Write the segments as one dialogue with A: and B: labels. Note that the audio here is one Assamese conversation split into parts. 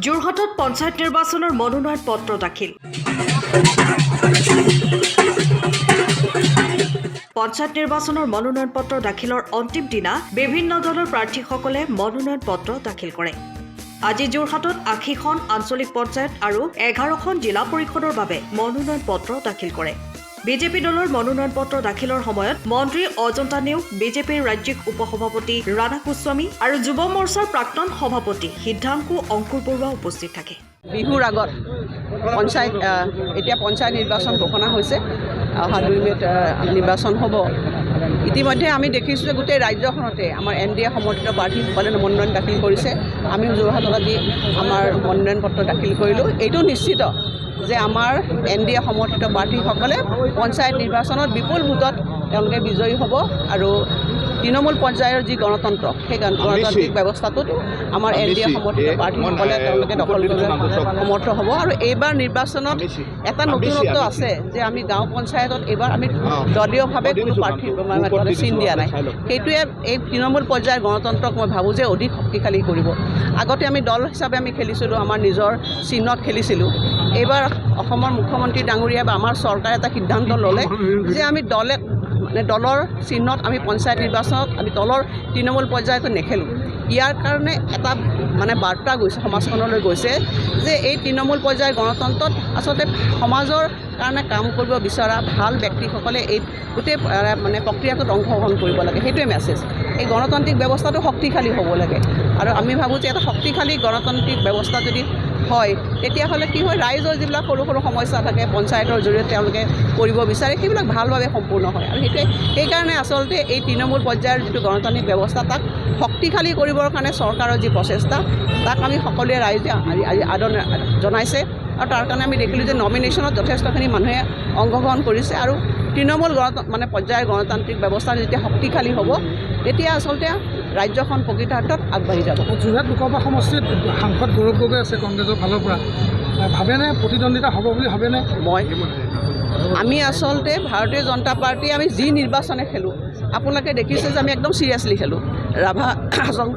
A: যোৰহাটত পঞ্চায়ত নিৰ্বাচনৰ মনোনয়ন পত্ৰ দাখিল। পঞ্চায়ত নিৰ্বাচনৰ মনোনয়ন পত্ৰ দাখিলৰ অন্তিম দিনা বিভিন্ন দলৰ প্ৰাৰ্থীসকলে মনোনয়ন পত্ৰ দাখিল কৰে। আজি যোৰহাটত ৮০খন আঞ্চলিক পঞ্চায়ত আৰু ১১খন জিলা পৰিষদৰ বাবে মনোনয়ন পত্ৰ দাখিল কৰে। বিজেপি দলৰ মনোনয়ন পত্ৰ দাখিলৰ সময়ত মন্ত্ৰী অজন্তা নেওগ, বিজেপিৰ ৰাজ্যিক উপসভাপতি ৰাণা গোস্বামী আৰু যুৱ মৰ্চাৰ প্ৰাক্তন সভাপতি সিদ্ধাংশু অংকুৰ বৰুৱা উপস্থিত থাকে।
B: বিহুৰ আগত এতিয়া পঞ্চায়ত নিৰ্বাচন ঘোষণা হৈছে, অহা ২ মে'ত নিৰ্বাচন হ'ব। ইতিমধ্যে আমি দেখিছোঁ যে গোটেই ৰাজ্যখনতে আমাৰ NDA সমৰ্থিত প্ৰাৰ্থীসকলে মনোনয়ন দাখিল কৰিছে। আমিও যোৰহাটত আজি আমাৰ মনোনয়ন পত্ৰ দাখিল কৰিলোঁ। এইটো নিশ্চিত যে আমাৰ NDA সমৰ্থিত প্ৰাৰ্থীসকলে পঞ্চায়ত নিৰ্বাচনত বিপুল ভোটত তেওঁলোকে বিজয়ী হ'ব আৰু তৃণমূল পৰ্যায়ৰ যি গণতন্ত্ৰ, সেই গণতান্ত্ৰিক ব্যৱস্থাটোত আমাৰ NDA সমৰ্থিত প্ৰাৰ্থীসকলে তেওঁলোকে দখল কৰিবলৈ সমৰ্থ হ'ব। আৰু এইবাৰ নিৰ্বাচনত এটা নতুনত্ব আছে যে আমি গাঁও পঞ্চায়তত এইবাৰ আমি দলীয়ভাৱে কোনো প্ৰাৰ্থী চিন দিয়া নাই। সেইটোৱে এই তৃণমূল পৰ্যায়ৰ গণতন্ত্ৰক মই ভাবোঁ যে অধিক শক্তিশালী কৰিব। আগতে আমি দল হিচাপে আমি খেলিছিলোঁ, আমাৰ নিজৰ চিহ্নত খেলিছিলোঁ। এইবাৰ অসমৰ মুখ্যমন্ত্ৰী ডাঙৰীয়া বা আমাৰ চৰকাৰে এটা সিদ্ধান্ত ল'লে যে আমি দলৰ চিহ্নত আমি পঞ্চায়ত নিৰ্বাচনত আমি দলৰ তৃণমূল পৰ্যায়তো নেখেলোঁ। ইয়াৰ কাৰণে এটা বাৰ্তা গৈছে, সমাজখনলৈ গৈছে যে এই তৃণমূল পৰ্যায়ৰ গণতন্ত্ৰত আচলতে সমাজৰ কাৰণে কাম কৰিব বিচৰা ভাল ব্যক্তিসকলে এই গোটেই প্ৰক্ৰিয়াটোত অংশগ্ৰহণ কৰিব লাগে। সেইটোৱে মেছেজ। এই গণতান্ত্ৰিক ব্যৱস্থাটো শক্তিশালী হ'ব লাগে আৰু আমি ভাবোঁ যে এটা শক্তিশালী গণতান্ত্ৰিক ব্যৱস্থা যদি হয় তেতিয়াহ'লে কি হয়, ৰাইজৰ যিবিলাক সৰু সৰু সমস্যা থাকে পঞ্চায়তৰ জৰিয়তে তেওঁলোকে কৰিব বিচাৰে, সেইবিলাক ভালভাৱে সম্পূৰ্ণ হয়। আৰু সেইকাৰণে আচলতে এই তৃণমূল পৰ্যায়ৰ যিটো গণতান্ত্ৰিক ব্যৱস্থা তাক শক্তিশালী কৰিবৰ কাৰণে চৰকাৰৰ যি প্ৰচেষ্টা তাক আমি সকলোৱে ৰাইজে আজি আদৰণি জনাইছে। আৰু তাৰ কাৰণে আমি দেখিলোঁ যে নমিনেশ্যনত যথেষ্টখিনি মানুহে অংশগ্ৰহণ কৰিছে আৰু তৃণমূল পৰ্যায়ৰ গণতান্ত্ৰিক ব্যৱস্থা যেতিয়া শক্তিশালী হ'ব তেতিয়া আচলতে ৰাজ্যখন প্ৰকৃতাৰ্থত আগবাঢ়ি যাব।
C: যোৰহাট লোকসভা সমষ্টিত সাংসদ গৌৰৱ গগৈ আছে কংগ্ৰেছৰ ফালৰ পৰা, ভাবেনে প্ৰতিদ্বন্দ্বিতা হ'ব বুলি ভাবেনে?
B: আমি আচলতে ভাৰতীয় জনতা পাৰ্টী আমি যি নিৰ্বাচনে খেলোঁ, আপোনালোকে দেখিছে যে আমি একদম চিৰিয়াছলি খেলোঁ। ৰাভা হাজং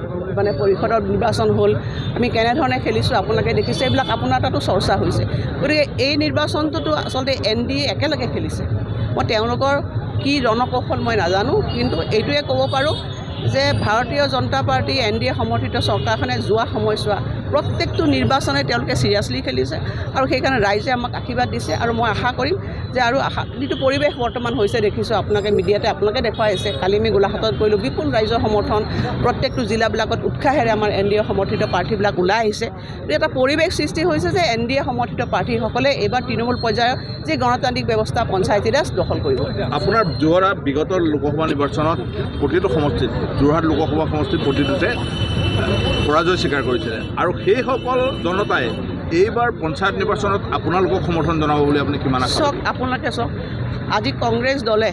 B: পৰিষদৰ নিৰ্বাচন হ'ল, আমি কেনেধৰণে খেলিছোঁ আপোনালোকে দেখিছে, এইবিলাক আপোনাৰ তাতো চৰ্চা হৈছে। গতিকে এই নিৰ্বাচনটোতো আচলতে NDA একেলগে খেলিছে। মই তেওঁলোকৰ কি ৰণকৌশল মই নাজানো, কিন্তু এইটোৱে ক'ব পাৰোঁ যে ভাৰতীয় জনতা পাৰ্টী NDA সমৰ্থিত চৰকাৰখনে যোৱা সময়ছোৱা প্ৰত্যেকটো নিৰ্বাচনে তেওঁলোকে চিৰিয়াছলি খেলিছে আৰু সেইকাৰণে ৰাইজে আমাক আশীৰ্বাদ দিছে। আৰু মই আশা কৰিম যে আৰু যিটো পৰিৱেশ বৰ্তমান হৈছে দেখিছোঁ আপোনালোকে মিডিয়াতে আপোনালোকে দেখুৱাইছে, কালি আমি গোলাঘাটত কৰিলোঁ, বিপুল ৰাইজৰ সমৰ্থন, প্ৰত্যেকটো জিলাবিলাকত উৎসাহেৰে আমাৰ NDA সমৰ্থিত প্ৰাৰ্থীবিলাক ওলাই আহিছে। এটা পৰিৱেশ সৃষ্টি হৈছে যে NDA সমৰ্থিত প্ৰাৰ্থীসকলে এইবাৰ তৃণমূল পৰ্যায়ৰ যি গণতান্ত্ৰিক ব্যৱস্থা পঞ্চায়তী ৰাজ দখল কৰিব।
D: আপোনাৰ যোৰহাট বিগত লোকসভা নিৰ্বাচনত প্ৰতিটো সমষ্টিত, যোৰহাট লোকসভা সমষ্টিত প্ৰতিটোতে পৰাজয় স্বীকাৰ কৰিছিলে আৰু সেইসকল জনতাই এইবাৰ পঞ্চায়ত নিৰ্বাচনত আপোনালোকক সমৰ্থন জনাব বুলি আপুনি কিমান আশা?
B: আপোনালোকে চাওক, আজি কংগ্ৰেছ দলে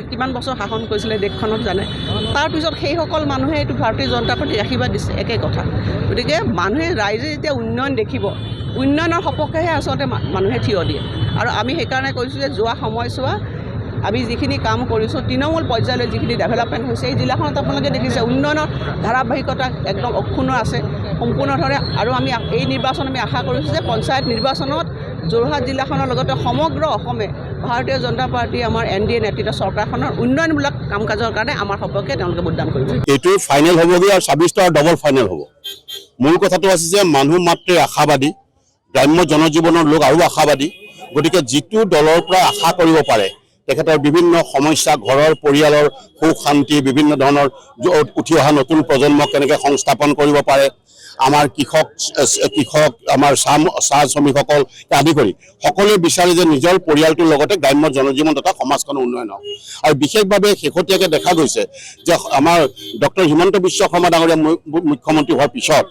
B: কিমান বছৰ শাসন কৰিছিলে দেশখনত জানে। তাৰপিছত সেইসকল মানুহে এইটো ভাৰতীয় জনতা পাৰ্টীক আশীৰ্বাদ দিছে, একে কথা। গতিকে ৰাইজে যেতিয়া উন্নয়ন দেখিব, উন্নয়নৰ সপক্ষেহে আচলতে মানুহে থিয় দিয়ে। আৰু আমি সেইকাৰণে কৈছোঁ যে যোৱা সময়ছোৱা আমি যিখিনি কাম কৰিছোঁ, তৃণমূল পৰ্যায়লৈ যিখিনি ডেভেলপমেণ্ট হৈছে, এই জিলাখনত আপোনালোকে দেখিছে উন্নয়নৰ ধাৰাবাহিকতা একদম অক্ষুণ্ণ আছে সম্পূৰ্ণভাৱে। আৰু আমি এই নিৰ্বাচন আমি আশা কৰিছোঁ যে পঞ্চায়ত নিৰ্বাচনত যোৰহাট জিলাখনৰ লগতে সমগ্ৰ অসমে ভাৰতীয় জনতা পাৰ্টী আমাৰ NDA নেতৃত্ব চৰকাৰখনৰ উন্নয়নমূলক কাম কাজৰ কাৰণে আমাৰ সপক্ষে তেওঁলোকে ভোটদান কৰিব।
E: এইটো ফাইনেল হ'বগৈ আৰু ২৬টা ডবল ফাইনেল হ'ব। মূল কথাটো আছে যে মানুহ মাত্ৰে আশাবাদী, গ্ৰাম্য জনজীৱনৰ লোক আৰু আশাবাদী। গতিকে যিটো দলৰ পৰা আশা কৰিব পাৰে, তেখেতৰ বিভিন্ন সমস্যা, ঘৰৰ পৰিয়ালৰ সুখ শান্তি, বিভিন্ন ধৰণৰ উঠি অহা নতুন প্ৰজন্মক কেনেকৈ সংস্থাপন কৰিব পাৰে, আমাৰ কৃষক আমাৰ চাহ শ্ৰমিকসকল আদি কৰি সকলোৱে বিচাৰে যে নিজৰ পৰিয়ালটোৰ লগতে গ্ৰাম্য জনজীৱন তথা সমাজখনৰ উন্নয়ন হওক। আৰু বিশেষভাৱে শেহতীয়াকৈ দেখা গৈছে যে আমাৰ ডক্টৰ হিমন্ত বিশ্ব শৰ্মা ডাঙৰীয়া মুখ্যমন্ত্ৰী হোৱাৰ পিছত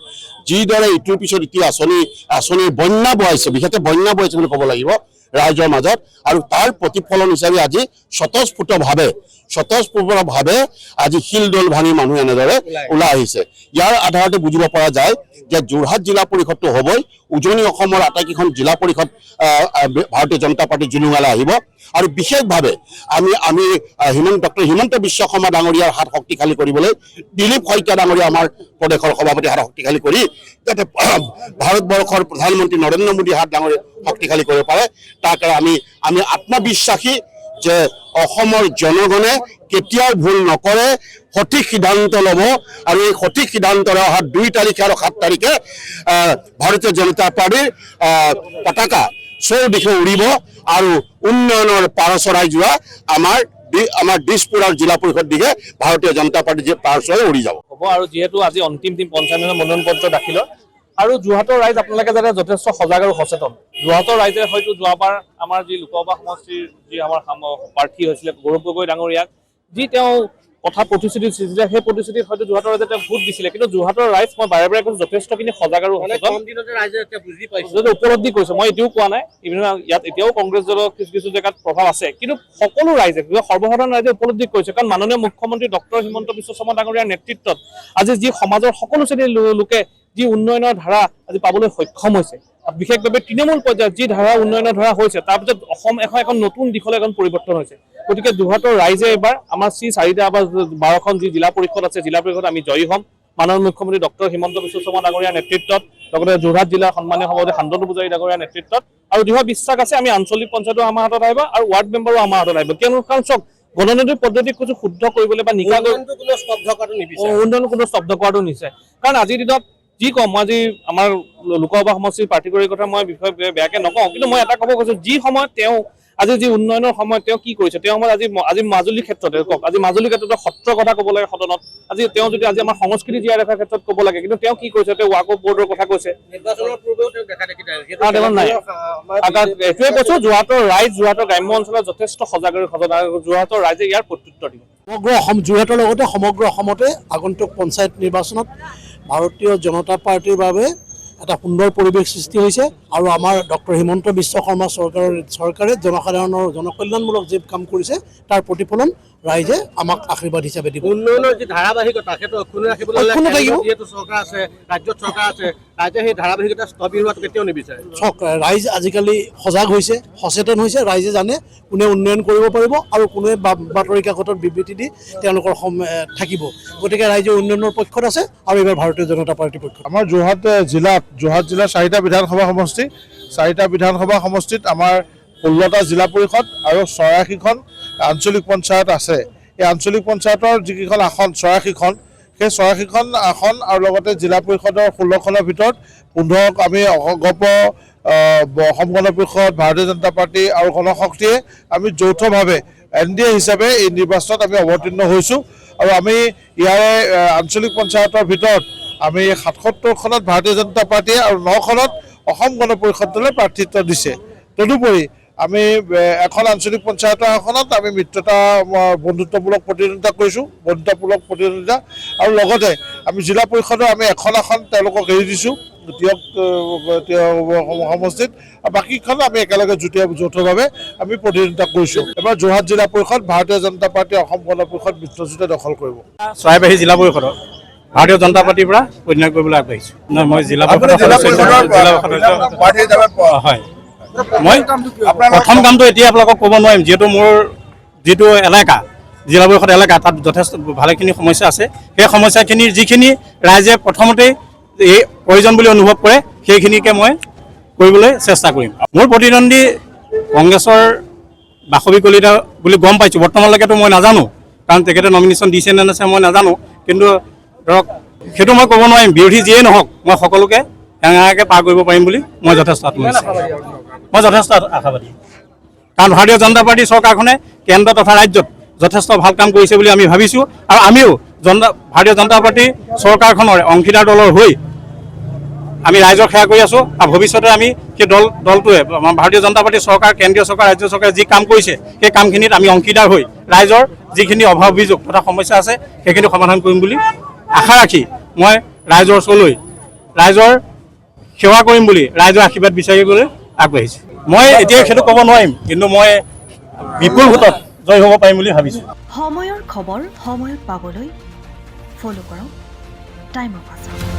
E: যিদৰে ইটোৰ পিছত ইটো আঁচনিৰ বন্যা বহাইছে, বিশেষকৈ বন্যা বহাইছে বুলি ক'ব লাগিব ৰাইজৰ মাজত। আৰু তাৰ প্ৰতিফলন হিচাপে আজি স্বতঃস্ফূৰ্তভাৱে স্বতঃস্ফূৰ্তভাৱে আজি শিলদল ভাঙি মানুহ এনেদৰে ওলাই আহিছে। ইয়াৰ আধাৰতে বুজিব পৰা যায় যে যোৰহাট জিলা পৰিষদটো হ'বই, উজনি অসমৰ আটাইকেইখন জিলা পৰিষদ ভাৰতীয় জনতা পাৰ্টি জুলুঙালে আহিব। আৰু বিশেষভাৱে আমি ডক্টৰ হিমন্ত বিশ্ব শৰ্মা ডাঙৰীয়াৰ হাত শক্তিশালী কৰিবলৈ, দিলীপ শইকীয়া ডাঙৰীয়া আমাৰ প্ৰদেশৰ সভাপতিৰ হাত শক্তিশালী কৰি যাতে ভাৰতবৰ্ষৰ প্ৰধানমন্ত্ৰী নৰেন্দ্ৰ মোদীৰ হাত শক্তিশালী কৰিব পাৰে, তাৰ কাৰণে আমি আত্মবিশ্বাসী যে অসমৰ জনগণে কেতিয়াও ভুল নকৰে, সঠিক সিদ্ধান্ত ল'ব। আৰু এই সঠিক সিদ্ধান্তৰে অহা 2 তাৰিখে আৰু 7 তাৰিখে ভাৰতীয় জনতা পাৰ্টিৰ পতাকা চৌদিশে উৰিব আৰু উন্নয়নৰ পাৰচৰাই যোৱা আমাৰ দিছপুৰৰ জিলা পৰিষদ দিশে ভাৰতীয় জনতা পাৰ্টিৰ পাৰচৰাই উৰি যাব
F: হ'ব। আৰু যিহেতু আজি অন্তিম দিন পঞ্চায়তৰ মনোনয়ন পত্ৰ দাখিলৰ, আৰু যোৰহাটৰ ৰাইজ আপোনালোকে যাতে যথেষ্ট সজাগ আৰু সচেতন। যোৰহাটৰ ৰাইজে হয়তো যোৱাবাৰ আমাৰ যি লোকসভা সমষ্টিৰ যি আমাৰ প্ৰাৰ্থী হৈছিলে গৌৰৱ গগৈ ডাঙৰীয়াক যি তেওঁ কথা প্ৰতিশ্ৰুতি দিছিলে, সেই প্ৰতিশ্ৰুতিত হয়তো যোৰহাটৰ ৰাইজে তেওঁ ভোট দিছিলে। কিন্তু যোৰহাটৰ ৰাইজ মই বাৰে বাৰে কৈছোঁ যথেষ্টখিনি সজাগ আৰু উপলব্ধি কৰিছে। মই এতিয়াও কোৱা নাই, ইয়াত এতিয়াও কংগ্ৰেছ দলৰ কিছু জেগাত প্ৰভাৱ আছে, কিন্তু সকলো ৰাইজে সৰ্বসাধাৰণ ৰাইজে উপলব্ধি কৰিছে। কাৰণ মাননীয় মুখ্যমন্ত্ৰী ডক্টৰ হিমন্ত বিশ্ব শৰ্মা ডাঙৰীয়াৰ নেতৃত্বত আজি যি সমাজৰ সকলো শ্ৰেণীৰ লোকে যি উন্নয়নৰ ধাৰা আজি পাবলৈ সক্ষম হৈছে, বিশেষভাৱে তৃণমূল পৰ্যায়ত যি ধাৰা উন্নয়নৰ ধাৰা হৈছে, তাৰ পিছত অসম এখন নতুন দিশলৈ এখন পৰিৱৰ্তন হৈছে। গতিকে যোৰহাটৰ ৰাইজে এইবাৰ আমাৰ 4টা বা 12খন যি জিলা পৰিষদ আছে, জিলা পৰিষদ আমি জয়ী হ'ম মাননীয় মুখ্যমন্ত্ৰী ডক্টৰ হিমন্ত বিশ্ব শৰ্মা ডাঙৰীয়াৰ নেতৃত্বত, লগতে যোৰহাট জিলাৰ সন্মানীয় সভাপতি শান্তনু পূজাৰী ডাঙৰীয়াৰ নেতৃত্বত। আৰু দৃঢ় বিশ্বাস আছে আমি আঞ্চলিক পঞ্চায়তো আমাৰ হাতত আহিব আৰু ৱাৰ্ড মেম্বাৰো আমাৰ হাতত আহিব। কিয়নো কাৰণ চাওক, গণতান্ত্ৰিক পদ্ধতিক কিছু শুদ্ধ কৰিবলৈ বা নিকাকৈ উন্নয়ন কোনো স্তব্ধ কৰাটো নিশ্চয়। কাৰণ আজিৰ দিনত যি কম, মই আজি আমাৰ লোকসভা সমষ্টিৰ প্ৰাৰ্থীগৰাকীৰ কথা মই বিষয়ে বেয়াকৈ নকওঁ, কিন্তু মই এটা ক'ব কৈছোঁ, যি সময়ত তেওঁ আজি যি উন্নয়নৰ সময়ত তেওঁ কি কৰিছে, তেওঁ সময়ত আজি মাজুলীৰ ক্ষেত্ৰতে কওক, আজি মাজুলীৰ ক্ষেত্ৰতে সত্ৰৰ কথা ক'ব লাগে সদনত, আজি তেওঁ যদি আজি আমাৰ সংস্কৃতি জীয়াই ৰখাৰ ক্ষেত্ৰত ক'ব লাগে, কিন্তু তেওঁ কি কৰিছে, তেওঁ ৱাকফ বৰ্ডৰ কথা কৈছে। এইটোৱে কৈছোঁ, যোৰহাটৰ ৰাইজ, যোৰহাটৰ গ্ৰাম্য অঞ্চলত যথেষ্ট সজাগ আৰু সচেতন, যোৰহাটৰ ৰাইজে ইয়াৰ প্ৰত্যুত্তৰ দিব।
G: সমগ্ৰ অসম, যোৰহাটৰ লগতে সমগ্ৰ অসমতে আগন্তুক পঞ্চায়ত নিৰ্বাচনত ভাৰতীয় জনতা পাৰ্টিৰ বাবে এটা সুন্দৰ পৰিৱেশ সৃষ্টি হৈছে। আৰু আমাৰ ডক্টৰ হিমন্ত বিশ্ব শৰ্মা চৰকাৰে জনসাধাৰণৰ জনকল্যাণমূলক যি কাম কৰিছে তাৰ প্ৰতিফলন ৰাইজে আমাক আশীৰ্বাদ হিচাপে দিব।
H: উন্নয়নৰ যি ধাৰাবাহিকতা সেইটো অক্ষুণ্ণ ৰাখিবলৈ যিহেতু চৰকাৰ আছে, ৰাজ্যত চৰকাৰ আছে, ৰাইজে সেই ধাৰাবাহিকতা স্থবিৰ হোৱাটো কেতিয়াও নিবিচাৰে।
G: ৰাইজ আজিকালি সজাগ হৈছে, সচেতন হৈছে, ৰাইজে জানে কোনে উন্নয়ন কৰিব পাৰিব আৰু কোনে বাতৰি কাকতত বিবৃতি দি তেওঁলোকৰ থাকিব। গতিকে ৰাইজে উন্নয়নৰ পক্ষত আছে আৰু এইবাৰ ভাৰতীয় জনতা পাৰ্টিৰ পক্ষত।
I: আমাৰ যোৰহাট জিলাৰ 4টা বিধানসভা সমষ্টি, 4টা বিধানসভা সমষ্টিত আমাৰ 16টা জিলা পৰিষদ আৰু 84খন আঞ্চলিক পঞ্চায়ত আছে। এই আঞ্চলিক পঞ্চায়তৰ যিকেইখন আসন 84খন, সেই 84খন আসন আৰু লগতে জিলা পৰিষদৰ 16খনৰ ভিতৰত 15 আমি অগপ অসম গণ পৰিষদ, ভাৰতীয় জনতা পাৰ্টি আৰু গণশক্তিয়ে আমি যৌথভাৱে NDA হিচাপে এই নিৰ্বাচনত আমি অৱতীৰ্ণ হৈছোঁ। আৰু আমি ইয়াৰে আঞ্চলিক পঞ্চায়তৰ ভিতৰত আমি 77খনত ভাৰতীয় জনতা পাৰ্টিয়ে আৰু 9খনত অসম গণ পৰিষদ দলে প্ৰাৰ্থিত্ব দিছে। তদুপৰি আমি এখন আঞ্চলিক পঞ্চায়তৰ আসনত আমি মিত্ৰতা বন্ধুত্বমূলক প্ৰতিদ্বন্দ্বিতা কৰিছোঁ, বন্ধুত্বমূলক প্ৰতিদ্বন্দ্বিতা। আৰু লগতে আমি জিলা পৰিষদৰ আমি এখন আসন তেওঁলোকক এৰি দিছোঁ সমষ্টিত, আৰু বাকীখন আমি একেলগে যৌথভাৱে আমি প্ৰতিদ্বন্দ্বিতা কৰিছোঁ। এবাৰ যোৰহাট জিলা পৰিষদ ভাৰতীয় জনতা পাৰ্টি অসম গণ পৰিষদ মিত্ৰজোঁটে দখল কৰিব।
J: চৰাইবাহী জিলা পৰিষদত ভাৰতীয় জনতা পাৰ্টিৰ পৰা অন্যায় কৰিবলৈ আগবাঢ়িছোঁ। মই জিলা হয়, মই প্ৰথম কামটো এতিয়া আপোনালোকক ক'ব নোৱাৰিম, যিহেতু মোৰ যিটো এলেকা জিলা পৰিষদ এলেকা তাত যথেষ্ট ভালেখিনি সমস্যা আছে। সেই সমস্যাখিনিৰ যিখিনি ৰাইজে প্ৰথমতেই এই প্ৰয়োজন বুলি অনুভৱ কৰে সেইখিনিকে মই কৰিবলৈ চেষ্টা কৰিম। মোৰ প্ৰতিদ্বন্দ্বী কংগ্ৰেছৰ বাসৱী কলিতা বুলি গম পাইছোঁ, বৰ্তমানলৈকেতো মই নাজানো, কাৰণ তেখেতে নমিনেশ্যন দিছে নে নাছে মই নাজানো, কিন্তু ধৰক সেইটো মই ক'ব নোৱাৰিম। বিৰোধী যিয়েই নহওক মই সকলোকে হেঙাৰাকৈ পাৰ কৰিব পাৰিম বুলি মই যথেষ্ট আশাবাদী। কাৰণ ভাৰতীয় জনতা পাৰ্টি চৰকাৰখনে কেন্দ্ৰ তথা ৰাজ্যত যথেষ্ট ভাল কাম কৰিছে বুলি আমি ভাবিছোঁ। আৰু আমিও ভাৰতীয় জনতা পাৰ্টি চৰকাৰখনৰ অংশীদাৰ দলৰ হৈ আমি ৰাইজক সেৱা কৰি আছোঁ। আৰু ভৱিষ্যতে আমি সেই দলটোৱে ভাৰতীয় জনতা পাৰ্টি চৰকাৰ, কেন্দ্ৰীয় চৰকাৰ, ৰাজ্য চৰকাৰে যি কাম কৰিছে সেই কামখিনিত আমি অংশীদাৰ হৈ ৰাইজৰ যিখিনি অভাৱ অভিযোগ তথা সমস্যা আছে সেইখিনি সমাধান কৰিম বুলি আশা ৰাখি মই ৰাইজৰ ওচৰলৈ ৰাইজৰ সেৱা কৰিম বুলি ৰাইজৰ আশীৰ্বাদ বিচাৰিবলৈ আগবাঢ়িছোঁ। মই এতিয়া সেইটো ক'ব নোৱাৰিম, কিন্তু মই বিপুল ভোটত জয় হ'ব পাৰিম বুলি ভাবিছোঁ।
A: সময়ৰ খবৰ সময়ত পাবলৈ ফ'ল' কৰক টাইম অফ আছাম।